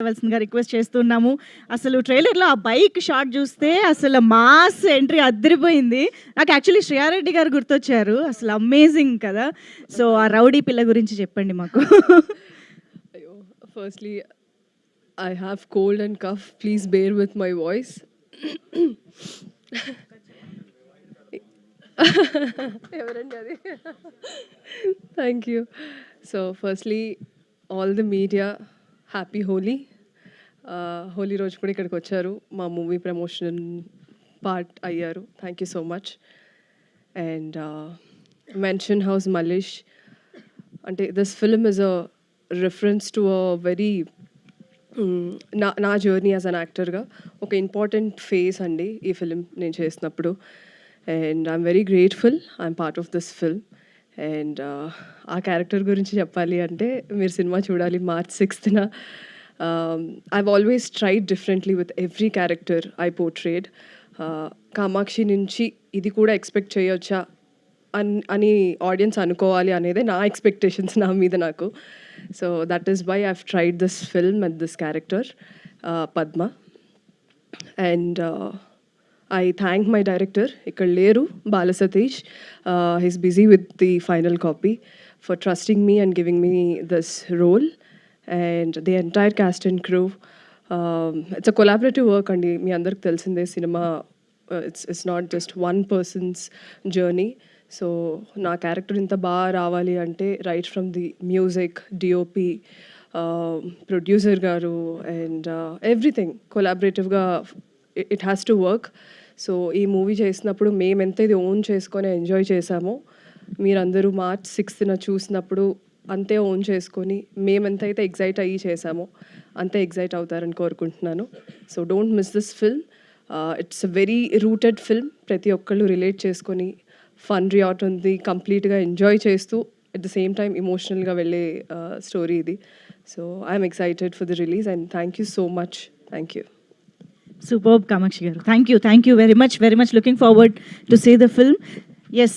కావాల్సిందిగా రిక్వెస్ట్ చేస్తున్నాము. అసలు ట్రైలర్‌లో ఆ బైక్ షాట్ చూస్తే అసలు మాస్ ఎంట్రీ అదిరిపోయింది. నాకు యాక్చువల్లీ శ్రేయారెడ్డి గారు గుర్తొచ్చారు. అసలు అమేజింగ్ కదా! సో, ఆ రౌడీ పిల్ల గురించి చెప్పండి మాకు. అయ్యో! Firstly I have cold and cough. Please bear with my voice. ఎవరండి అది? Thank you. So firstly all the media happy Holi. Holi రోజు కూడా ఇక్కడికి వచ్చారు. మా మూవీ ప్రమోషన్ పార్ట్ అయ్యారు. Thank you so much. And mansion house Mallesh అంటే this film is a reference to a very నా జర్నీ యాజ్ అన్ యాక్టర్గా ఒక ఇంపార్టెంట్ ఫేజ్ అండి ఈ ఫిలిం నేను చేసినప్పుడు. And I'm very grateful I'm part of this film. And ఆ character గురించి చెప్పాలి అంటే మీరు సినిమా చూడాలి March 6th. I've always tried differently with every character I portrayed. Kamakshi నుంచి ఇది కూడా ఎక్స్పెక్ట్ చేయొచ్చా అని ఆడియన్స్ అనుకోవాలి అనేదే నా ఎక్స్పెక్టేషన్స్ నా మీద నాకు. So that is why I've tried this film and this character Padma. And I thank my director, ఇక్కడ లేరు, Bala Satish. He's busy with the final copy, for trusting me and giving me this role. And the entire cast and crew. It's a collaborative work అండి. మీ అందరికి తెలిసిందే సినిమా it's not just one person's journey. So నా character ఇంత బాగా రావాలి అంటే right from the music, DOP, producer గారు అండ్ ఎవ్రీథింగ్ కొలాబరేటివ్గా it has to work. So ఈ మూవీ చేసినప్పుడు మేము ఎంత ఇది ఓన్ చేసుకొని ఎంజాయ్ చేసామో మీరందరూ March 6th చూసినప్పుడు అంతే ఓన్ చేసుకొని మేమెంతైతే ఎగ్జైట్ అయ్యి చేసామో అంతే ఎగ్జైట్ అవుతారని కోరుకుంటున్నాను. So don't miss this film. It's a very rooted film. ప్రతి ఒక్కళ్ళు రిలేట్ చేసుకొని ఫన్ రియాట్ ఉంది, కంప్లీట్గా ఎంజాయ్ చేస్తూ అట్ ద సేమ్ టైం ఇమోషనల్గా వెళ్ళే స్టోరీ ఇది. So I'm excited for the release and thank you so much. Thank you. Superb, Kamakshi garu. Thank you very much. Very much looking forward to see the film. Yes,